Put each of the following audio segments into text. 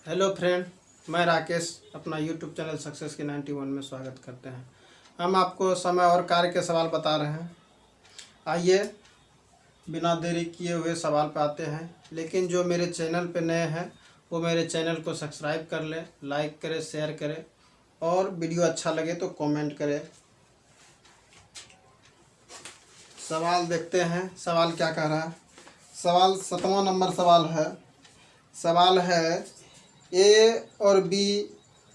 Hello friend, मैं राकेश अपना YouTube channel success की 91 में स्वागत करते हैं। हम आपको समय और कार्य के सवाल बता रहे हैं। आइए बिना देरी किए हुए सवाल पे आते हैं। लेकिन जो मेरे चैनल पे नए हैं वो मेरे चैनल को सब्सक्राइब कर लें, लाइक करें, शेयर करें और वीडियो अच्छा लगे तो कमेंट करें। सवाल देखते हैं, सवाल क्या कह रहा है। सवाल 7वां नंबर सवाल है। सवाल है ए और बी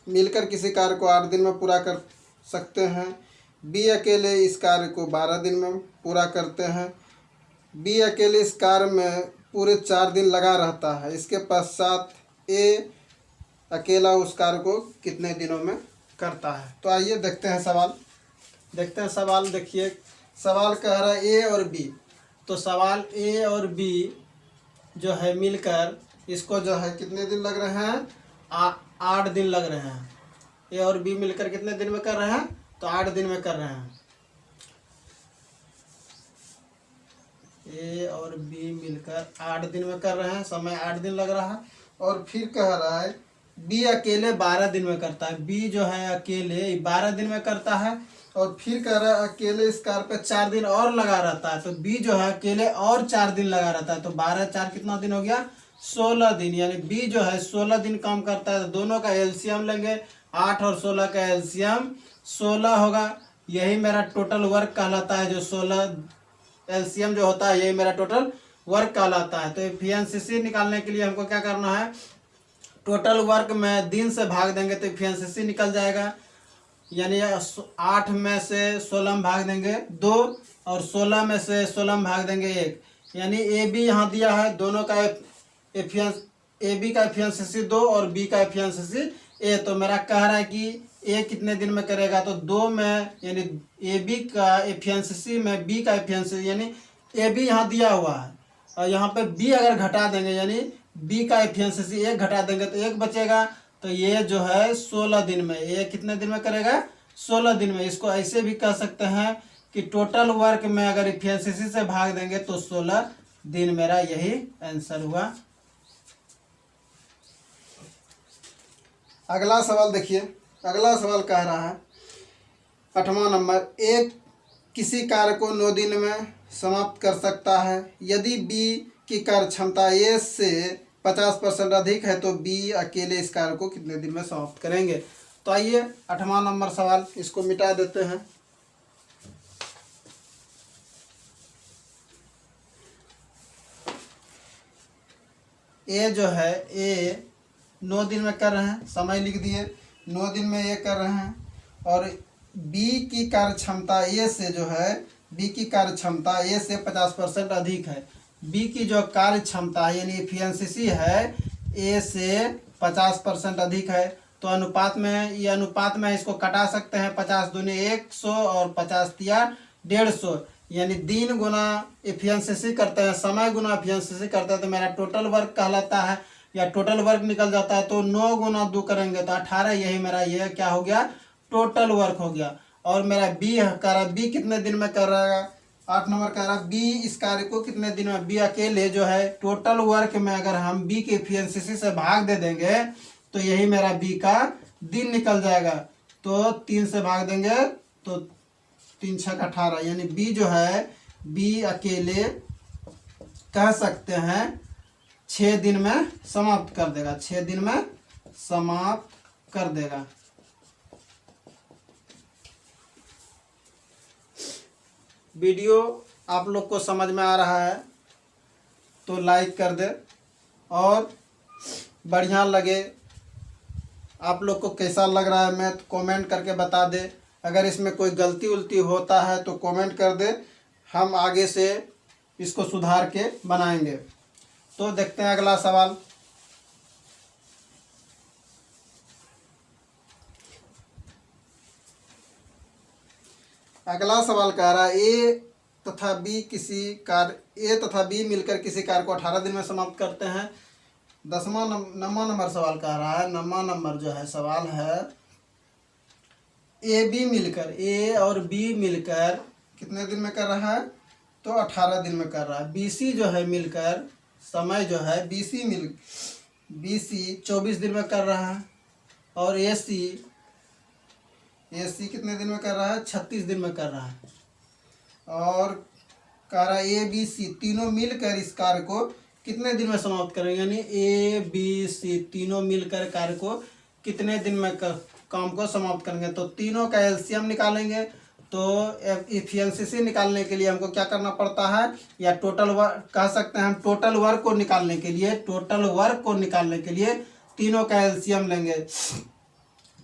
मिलकर किसी कार्य को 8 दिन में पूरा कर सकते हैं। बी अकेले इस कार्य को 12 दिन में पूरा करते हैं। बी अकेले इस कार्य में पूरे 4 दिन लगा रहता है। इसके पश्चात ए अकेला उस कार्य को कितने दिनों में करता है। तो आइए देखते हैं सवाल। देखिए सवाल कह रहा है ए और बी। तो सवाल ए और बी जो है मिलकर इसको जो है कितने दिन लग रहे हैं, 8 दिन लग रहे हैं। ए और बी मिलकर कितने दिन में कर रहे हैं, तो 8 दिन में कर रहे हैं। ए और बी मिलकर 8 दिन में कर रहे हैं, समय 8 दिन लग रहा है। और फिर कह रहा है बी अकेले 12 दिन में करता है। बी जो है अकेले 12 दिन में करता है। और फिर कह रहा है अकेले इस कार्य पे 4 दिन और लगा रहता है। तो बी जो है अकेले और 4 दिन लगा रहता है। तो 12 4 कितना दिन हो गया, 16 दिन। यानी बी जो है 16 दिन काम करता है। तो दोनों का एलसीएम लेंगे, 8 और 16 का एलसीएम 16 होगा। यही मेरा टोटल वर्क कहलाता है। जो 16 एलसीएम जो होता है यही मेरा टोटल वर्क कहलाता है। तो एफिशिएंसी निकालने के लिए हमको क्या करना है, टोटल वर्क में दिन से भाग देंगे तो एफिशिएंसी निकल जाएगा। यानी 8 में से 16 में भाग देंगे 2 और 16 में से 16 में भाग देंगे 1। यानी ए बी यहाँ दिया है, दोनों का ए बी का एफिशिएंसी 2 और बी का एफिशिएंसी ए। तो मेरा कह रहा है कि ए कितने दिन में करेगा, तो 2 में यानी ए बी का एफिशिएंसी में बी का एफिशिएंसी, यानी ए बी यहाँ दिया हुआ है और यहाँ पे बी अगर घटा देंगे यानी बी का एफिशिएंसी 1 घटा देंगे तो 1 बचेगा। तो ये जो है 16 दिन में, ये कितने दिन में करेगा, 16 दिन में। इसको ऐसे भी कह सकते हैं कि टोटल वर्क में अगर एफिशिएंसी से भाग देंगे तो 16 दिन। मेरा यही आंसर हुआ। अगला सवाल देखिए। अगला सवाल कह रहा है 8वां नंबर, एक किसी कार्य को 9 दिन में समाप्त कर सकता है। यदि बी की कार्य क्षमता ए से 50% अधिक है तो बी अकेले इस कार्य को कितने दिन में समाप्त करेंगे। तो आइए 8वां नंबर सवाल, इसको मिटा देते हैं। ए जो है ए 9 दिन में कर रहे हैं, समय लिख दिए, 9 दिन में ये कर रहे हैं। और बी की कार्य क्षमता ए से जो है, बी की कार्य क्षमता ए से 50% अधिक है। बी की जो कार्य क्षमता यानी एफिशिएंसी है ए से 50% अधिक है। तो अनुपात में, ये अनुपात में इसको कटा सकते हैं। 50 दूनी 100 और 50 तिया 150, यानी दिन गुना एफिशिएंसी करते हैं, समय गुना एफिशिएंसी करते हैं तो मेरा टोटल वर्क कहलाता है, या टोटल वर्क निकल जाता है। तो 9 गुना 2 करेंगे तो 18, यही मेरा ये क्या हो गया, टोटल वर्क हो गया। और मेरा बी कह रहा, बी कितने दिन में कर रहा है, 8 नंबर कह रहा बी इस कार्य को कितने दिन में, बी अकेले जो है टोटल वर्क में अगर हम बी की एफिशिएंसी से भाग दे देंगे तो यही मेरा बी का दिन निकल जाएगा। तो 3 से भाग देंगे तो 3 6 18, यानी बी जो है, बी अकेले कह सकते हैं 6 दिन में समाप्त कर देगा, 6 दिन में समाप्त कर देगा। वीडियो आप लोग को समझ में आ रहा है तो लाइक कर दे, और बढ़िया लगे आप लोग को कैसा लग रहा है मैं तो कमेंट करके बता दे। अगर इसमें कोई गलती उल्टी होता है तो कमेंट कर दे, हम आगे से इसको सुधार के बनाएंगे। तो देखते हैं अगला सवाल। अगला सवाल कह रहा है ए तथा बी मिलकर किसी कार्य को 18 दिन में समाप्त करते हैं। 9वां नंबर सवाल कह रहा है, 9वां नंबर जो है सवाल है ए बी मिलकर, ए और बी मिलकर कितने दिन में कर रहा है, तो 18 दिन में कर रहा है। बी सी जो है मिलकर समय जो है BC BC 24 दिन में कर रहा है, और AC कितने दिन में कर रहा है? 36 दिन में कर रहा है। और कह रहा है ABC तीनों मिलकर इस कार्य को कितने दिन में समाप्त करेंगे, यानी ABC तीनों मिलकर कार्य को कितने दिन में काम को समाप्त करेंगे। तो तीनों का एलसीएम निकालेंगे। तो एफिशिएंसी निकालने के लिए हमको क्या करना पड़ता है, या टोटल वर्क कह सकते हैं हम, टोटल वर्क को निकालने के लिए तीनों का एलसीएम लेंगे।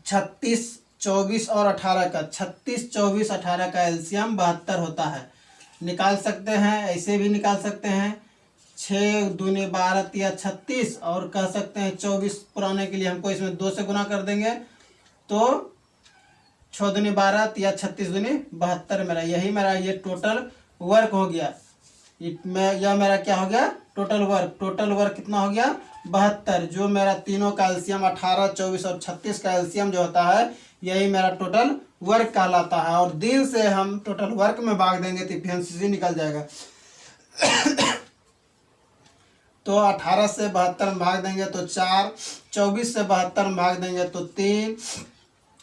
36, 24 और 18 का, 36, 24, 18 का एलसीएम 72 होता है। निकाल सकते हैं, ऐसे भी निकाल सकते हैं, 6 दूनी 12 या 36, और कह सकते हैं 24 पुराने के लिए हमको इसमें 2 से गुना कर देंगे, तो 6 दूनी 12 या 36 दूनी 72 मेरा, यही मेरा ये टोटल वर्क हो गया। यह मेरा क्या हो गया, टोटल वर्क कितना हो गया, 72। जो मेरा तीनों का एलसीएम 18, 24 और 36 का एलसीएम जो होता है, यही मेरा टोटल वर्क कहलाता है। और दिन से हम टोटल वर्क में भाग देंगे तो एफिशिएंसी निकल जाएगा। तो 18 से 72 में भाग देंगे तो 4, 24 से 72 में भाग देंगे तो 3,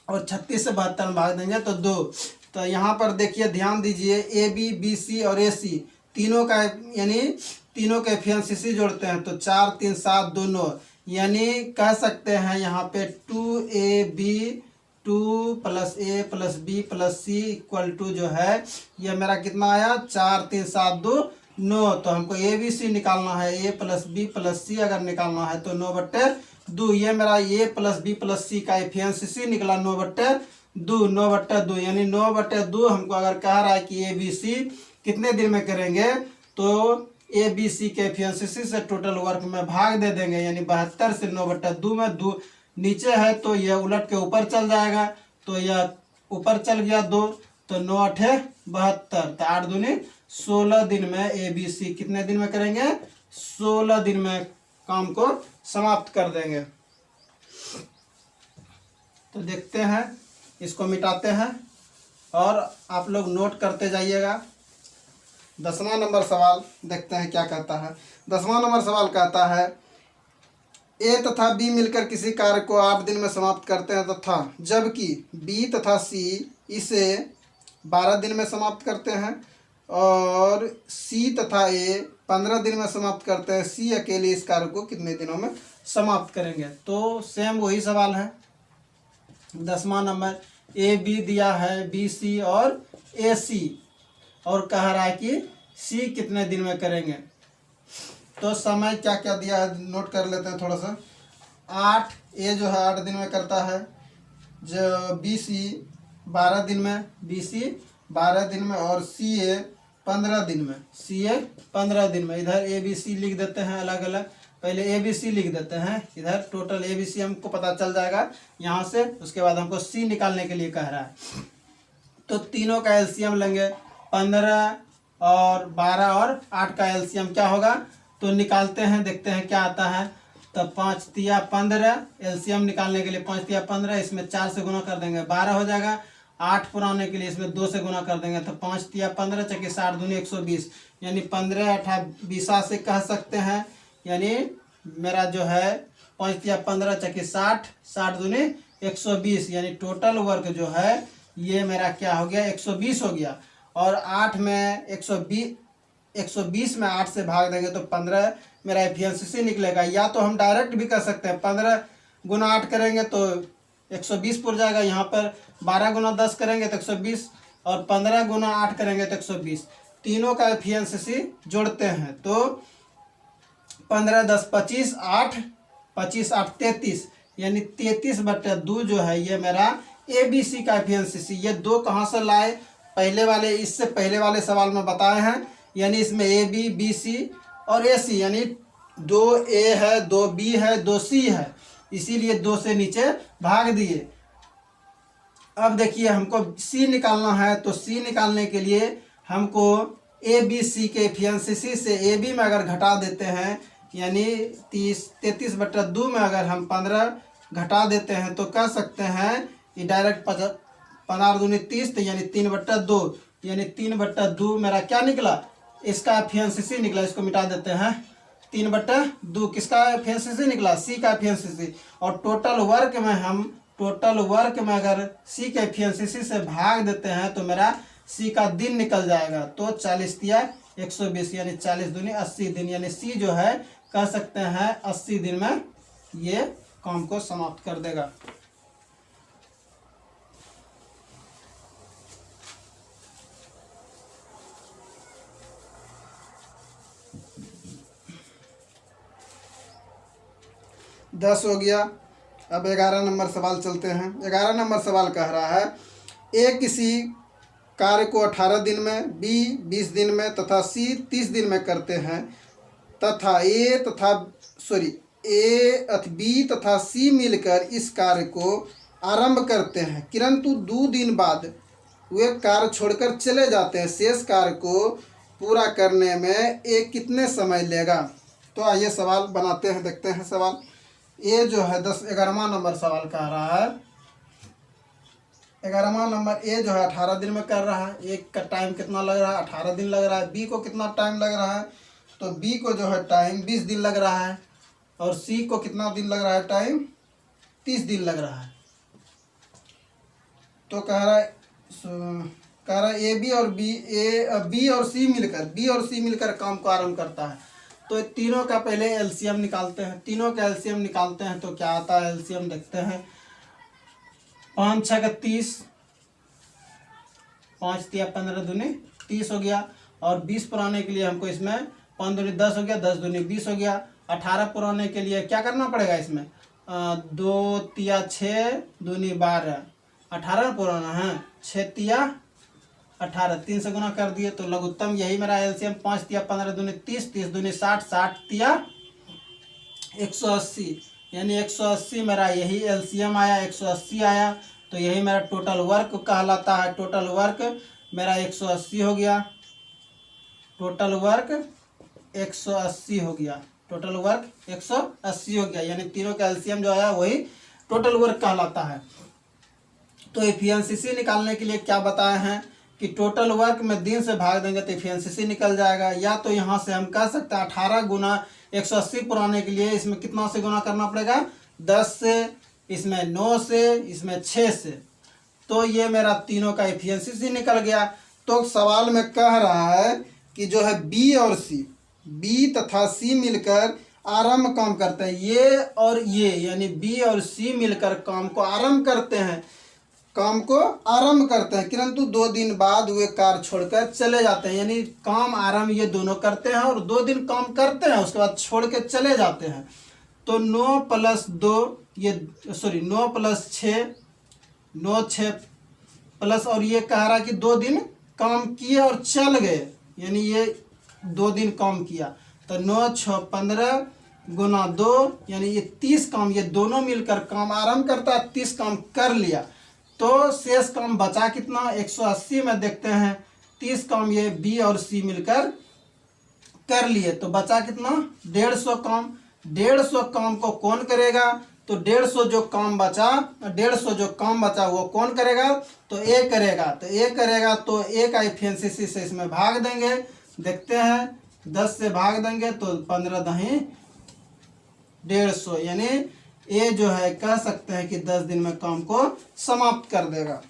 और 36 से 72 में भाग देंगे तो 2। तो यहाँ पर देखिए, ध्यान दीजिए, AB, BC और AC तीनों का, यानी तीनों के एफिशिएंसी जोड़ते हैं तो 4, 3, 7, 2, 9, यानी कह सकते हैं यहाँ पे 2AB 2 + A + B + C = जो है, ये मेरा कितना आया, 4, 3, 7, 2, 9। तो हमको ABC निकालना है, A + B + C अगर निकालना है तो 9/2। ये मेरा A + B + C का एफिशिएंसी निकला 9/2, यानी 9/2 हमको अगर कह रहा है कि ABC कितने दिन में करेंगे, तो ABC के एफिशिएंसी से टोटल वर्क में भाग दे देंगे, यानी 72 से 9/2 में 2 नीचे है तो यह उलट के ऊपर चल जाएगा, तो यह ऊपर चल गया 2, तो 9 8 72, तो 8 दूनी 16 दिन में ABC कितने दिन में करेंगे, 16 दिन में काम को समाप्त कर देंगे। तो देखते हैं, इसको मिटाते हैं और आप लोग नोट करते जाइएगा। 10वां नंबर सवाल देखते हैं क्या कहता है। 10वां नंबर सवाल कहता है, A तथा B मिलकर किसी कार्य को 8 दिन में समाप्त करते हैं तथा जबकि B तथा C इसे 12 दिन में समाप्त करते हैं, और C तथा A 15 दिन में समाप्त करते हैं। C अकेले इस कार्य को कितने दिनों में समाप्त करेंगे। तो सेम वही सवाल है। 10वां नंबर, AB दिया है, BC और AC, और कह रहा है कि C कितने दिन में करेंगे। तो समय क्या क्या दिया है नोट कर लेते हैं थोड़ा सा। 8, A जो है 8 दिन में करता है, जो BC 12 दिन में, BC 12 दिन में, और CA 15 दिन में, CA 15 दिन में। इधर ABC लिख देते हैं अलग अलग, पहले ABC लिख देते हैं इधर, टोटल ABC हमको पता चल जाएगा यहाँ से। उसके बाद हमको C निकालने के लिए कह रहा है, तो तीनों का एलसीएम लेंगे। 15 और 12 और 8 का एलसीएम क्या होगा, तो निकालते हैं, देखते हैं क्या आता है। तो 5 तिया 15, एलसीएम निकालने के लिए 5 तिया 15, इसमें 4 से गुना कर देंगे 12 हो जाएगा। 8 पुराने के लिए इसमें 2 से गुना कर देंगे, तो 5 तिया 15 चक्के 60 दूनी 120, यानी 15 8 20 से कह सकते हैं। यानी मेरा जो है 5 तिया 15 चक्के 60, 60 दूनी 120, यानी टोटल वर्क जो है ये मेरा क्या हो गया, 120 हो गया। और 8 में 120 में 8 से भाग देंगे तो 15 मेरा एफिशिएंसी निकलेगा। या तो हम डायरेक्ट भी कर सकते हैं, 15 गुना 8 करेंगे तो 120 पुर जाएगा। यहाँ पर 12 गुना 10 करेंगे तो 120, और 15 गुना 8 करेंगे तो 120। तीनों का एफिशिएंसी जोड़ते हैं तो 15 10 25, 8 25 8 33, यानी 33/2 जो है ये मेरा ABC का एफिशिएंसी। ये 2 कहाँ से लाए, पहले वाले, इससे पहले वाले सवाल में बताए हैं। यानी इसमें AB BC और AC, यानी 2A है, 2B है, 2C है, इसीलिए 2 से नीचे भाग दिए। अब देखिए हमको C निकालना है, तो C निकालने के लिए हमको ABC के एफिशिएंसी से AB में अगर घटा देते हैं, यानी 33/2 में अगर हम 15 घटा देते हैं तो कह सकते हैं ये डायरेक्ट 15 दूनी 30, तो यानी 3/2, यानी 3/2 मेरा क्या निकला, इसका एफिशिएंसी निकला। इसको मिटा देते हैं, 3/2 किसका एफिशिएंसी निकला, सी का एफिशिएंसी। और टोटल वर्क में अगर सी के एफिशिएंसी से भाग देते हैं तो मेरा सी का दिन निकल जाएगा। तो 40 तिया 120 यानी 40 दूनी 80 दिन, यानी सी जो है कह सकते हैं 80 दिन में ये काम को समाप्त कर देगा। दस हो गया। अब 11 नंबर सवाल चलते हैं। 11 नंबर सवाल कह रहा है ए किसी कार्य को 18 दिन में, बी 20 दिन में तथा सी 30 दिन में करते हैं तथा बी तथा सी मिलकर इस कार्य को आरंभ करते हैं, किंतु 2 दिन बाद वे कार्य छोड़कर चले जाते हैं। शेष कार्य को पूरा करने में एक कितने समय लेगा। तो आइए सवाल बनाते हैं, देखते हैं सवाल। ये जो है 11वां नंबर सवाल कह रहा है। 11वां नंबर ए जो है 18 दिन में कर रहा है। एक का टाइम कितना लग रहा है, 18 दिन लग रहा है। बी को कितना टाइम लग रहा है, तो बी को जो है टाइम 20 दिन लग रहा है। और सी को कितना दिन लग रहा है, टाइम 30 दिन लग रहा है। तो कह रहा है ए बी और बी और सी मिलकर काम को आरंभ करता है। तो तीनों का पहले एलसीएम निकालते हैं। तो क्या आता है एलसीएम, देखते हैं। 5 6 30, 5 तिया 15 दूनी 30 हो गया। और 20 पुराने के लिए हमको इसमें 5 दूनी 10 हो गया, 10 दूनी 20 हो गया। 18 पुराने के लिए क्या करना पड़ेगा इसमें, 2 तिया 6 दूनी 12, 18 पुराना है, 6 तिया 18, 3 से गुना कर दिए तो लघुत्तम यही मेरा एलसीएम। 5 तिया 15 दूनी 30, 30 दूनी 60, 60 तिया 180, यानी 180 मेरा यही एलसीएम आया, 180 आया। तो यही मेरा टोटल वर्क कहलाता है। टोटल वर्क मेरा 180 हो गया। टोटल वर्क 180 हो गया। टोटल वर्क 180 हो गया, यानी तीनों का एलसीएम जो आया वही टोटल वर्क कहलाता है। तो एफिशिएंसी निकालने के लिए क्या बताए हैं कि टोटल वर्क में दिन से भाग देंगे तो एफिशिएंसी निकल जाएगा। या तो यहाँ से हम कह सकते हैं 18 गुना 180 पुराने के लिए इसमें कितना से गुना करना पड़ेगा, 10 से, इसमें 9 से, इसमें 6 से। तो ये मेरा तीनों का एफिशिएंसी निकल गया। तो सवाल में कह रहा है कि जो है बी तथा सी मिलकर आरंभ काम करते हैं। ये और ये यानी बी और सी मिलकर काम को आरंभ करते हैं, किंतु 2 दिन बाद वे कार्य छोड़कर चले जाते हैं। यानी काम आरंभ ये दोनों करते हैं और 2 दिन काम करते हैं, उसके बाद छोड़ के चले जाते हैं। तो 9 + 6 प्लस, और ये कह रहा है कि 2 दिन काम किए और चल गए, यानी ये 2 दिन काम किया। तो 9 6 15 गुना 2, यानी ये 30 काम, ये दोनों मिलकर काम आरंभ करता है, 30 काम कर लिया। तो शेष काम बचा कितना, 180 में देखते हैं 30 काम ये बी और सी मिलकर कर लिए। तो बचा कितना, 150 काम। 150 काम को कौन करेगा, तो 150 जो काम बचा वो कौन करेगा, तो ए करेगा। तो ए का एफिशिएंसी से इसमें भाग देंगे, देखते हैं 10 से भाग देंगे तो 15 दही 150, यानी ये जो है कह सकते हैं कि 10 दिन में काम को समाप्त कर देगा।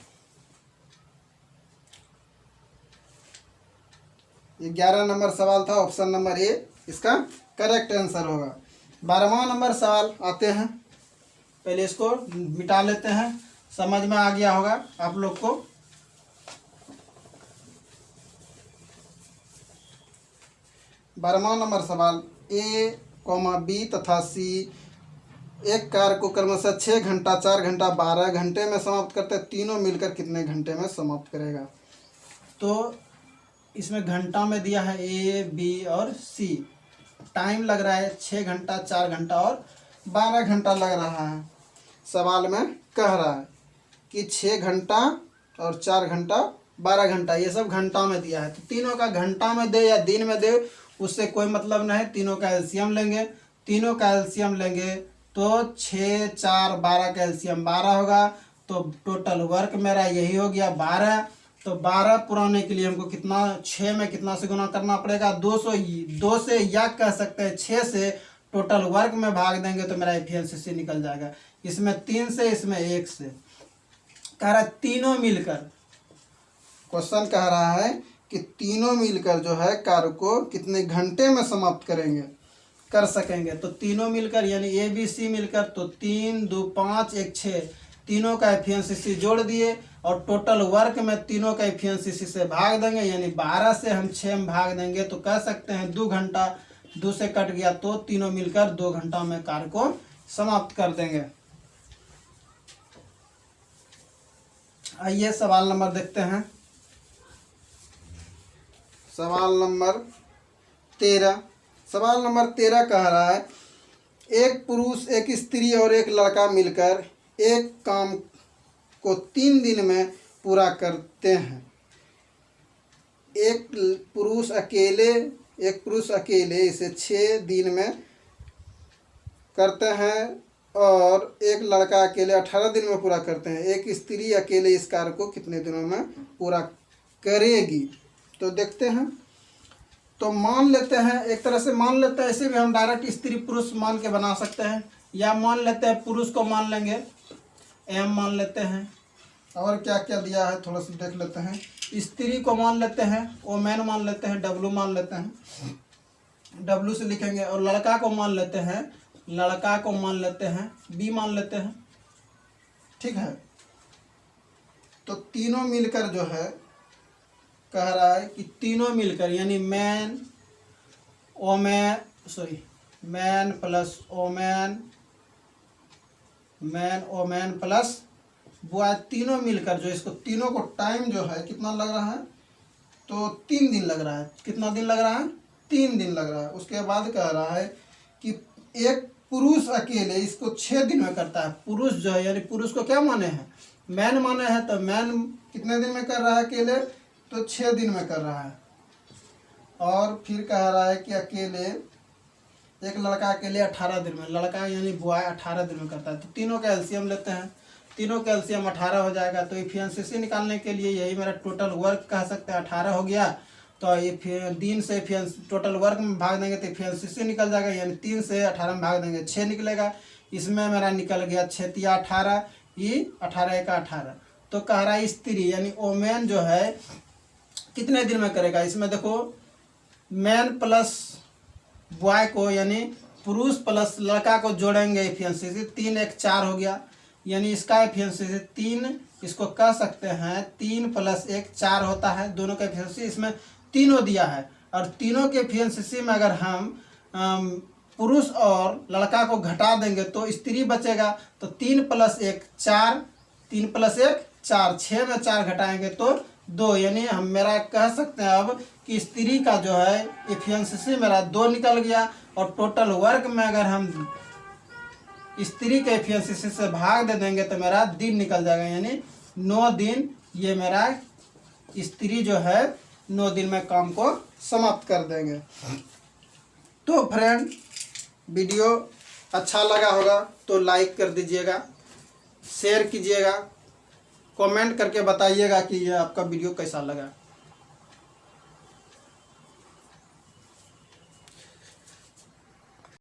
11 नंबर सवाल था, ऑप्शन नंबर ए इसका करेक्ट आंसर होगा। 12वां नंबर सवाल आते हैं, पहले इसको मिटा लेते हैं, समझ में आ गया होगा आप लोग को। बारहवां नंबर सवाल, ए, बी तथा सी एक कार्य को क्रमशः 6 घंटा, 4 घंटा, 12 घंटे में समाप्त करते हैं, तीनों मिलकर कितने घंटे में समाप्त करेगा। तो इसमें घंटा में दिया है ए, बी और सी। टाइम लग रहा है 6 घंटा, 4 घंटा और 12 घंटा लग रहा है। सवाल में कह रहा है कि 6 घंटा और 4 घंटा, 12 घंटा, ये सब घंटा में दिया है। तो तीनों का घंटा में दे या दिन में दे उससे कोई मतलब नहीं, तीनों का एलसीएम लेंगे। तो 6 4 12 का एलसीएम 12 होगा। तो टोटल वर्क मेरा यही हो गया 12। तो 12 पुराने के लिए हमको कितना 6 में कितना से गुना करना पड़ेगा 2 से, या कह सकते हैं 6 से टोटल वर्क में भाग देंगे तो मेरा एफिशिएंसी निकल जाएगा। इसमें 3 से, इसमें 1 से। कह रहा है तीनों मिलकर, क्वेश्चन कह रहा है कि तीनों मिलकर जो है कार्य को कितने घंटे में समाप्त कर सकेंगे। तो तीनों मिलकर यानी ए बी सी मिलकर, तो 3 2 5 1 6, तीनों का एफिशिएंसी जोड़ दिए और टोटल वर्क में तीनों का एफिशिएंसी से भाग देंगे, यानी 12 से हम 6 में भाग देंगे तो कह सकते हैं 2 घंटा, 2 से कट गया तो तीनों मिलकर 2 घंटा में कार्य को समाप्त कर देंगे। आइए सवाल नंबर देखते हैं। सवाल नंबर 13। सवाल नंबर 13 कह रहा है एक पुरुष, एक स्त्री और एक लड़का मिलकर एक काम को 3 दिन में पूरा करते हैं। एक पुरुष अकेले इसे 6 दिन में करते हैं और एक लड़का अकेले 18 दिन में पूरा करते हैं। एक स्त्री अकेले इस कार्य को कितने दिनों में पूरा करेगी। तो देखते हैं। तो मान लेते हैं, एक तरह से मान लेते हैं, ऐसे भी हम डायरेक्ट स्त्री पुरुष मान के बना सकते हैं, या मान लेते हैं पुरुष को मान लेंगे एम मान लेते हैं, और क्या क्या दिया है थोड़ा सा देख लेते हैं। स्त्री को मान लेते हैं ओमेन मान लेते हैं, डब्लू मान लेते हैं, डब्लू से लिखेंगे। और लड़का को मान लेते हैं, लड़का को मान लेते हैं बी मान लेते हैं, ठीक है। तो तीनों मिलकर जो है कह रहा है कि तीनों मिलकर यानी man plus woman, man woman plus boy, तीनों मिलकर जो इसको तीनों को टाइम जो है कितना लग रहा है, तो 3 दिन लग रहा है। कितना दिन लग रहा है? 3 दिन लग रहा है। उसके बाद कह रहा है कि एक पुरुष अकेले इसको 6 दिन में करता है। पुरुष जो है यानी पुरुष को क्या माने हैं? मैन माने हैं। तो मैन कितने दिन में कर रहा है अकेले? तो 6 दिन में कर रहा है। और फिर कह रहा है कि अकेले एक लड़का अकेले 18 दिन में, लड़का यानी बॉय 18 दिन में करता है। तो तीनों का एलसीएम लेते हैं, तीनों का एलसीएम 18 हो जाएगा। तो एफिशिएंसी निकालने के लिए यही मेरा टोटल वर्क कह सकते हैं 18 हो गया। तो ये दिन से टोटल वर्क में भाग देंगे तो एफिशिएंसी निकल जाएगा, यानी 3 से 18 में भाग देंगे 6 निकलेगा। इसमें मेरा निकल गया 6 तिया 18, ये 18 एक 18। तो कह रहा है स्त्री यानी ओमेन जो है कितने दिन में करेगा। इसमें देखो मैन प्लस बॉय को यानी पुरुष प्लस लड़का को जोड़ेंगे एफिशिएंसी 3 एक 4 हो गया, यानी इसका एफिशिएंसी 3, इसको कह सकते हैं 3 प्लस 1 4 होता है। दोनों का एफिशिएंसी इसमें तीनों दिया है, और तीनों के एफिशिएंसी में अगर हम पुरुष और लड़का को घटा देंगे तो स्त्री बचेगा। तो 3 प्लस 1 4, 3 प्लस 1 4, 6 में 4 घटाएंगे तो 2, यानी हम मेरा कह सकते हैं अब कि स्त्री का जो है एफिशिएंसी मेरा 2 निकल गया। और टोटल वर्क में अगर हम स्त्री के एफिशिएंसी से भाग दे देंगे तो मेरा दिन निकल जाएगा, यानी 9 दिन। ये मेरा स्त्री जो है 9 दिन में काम को समाप्त कर देंगे। तो फ्रेंड वीडियो अच्छा लगा होगा तो लाइक कर दीजिएगा, शेयर कीजिएगा, कमेंट करके बताइएगा कि ये आपका वीडियो कैसा लगा।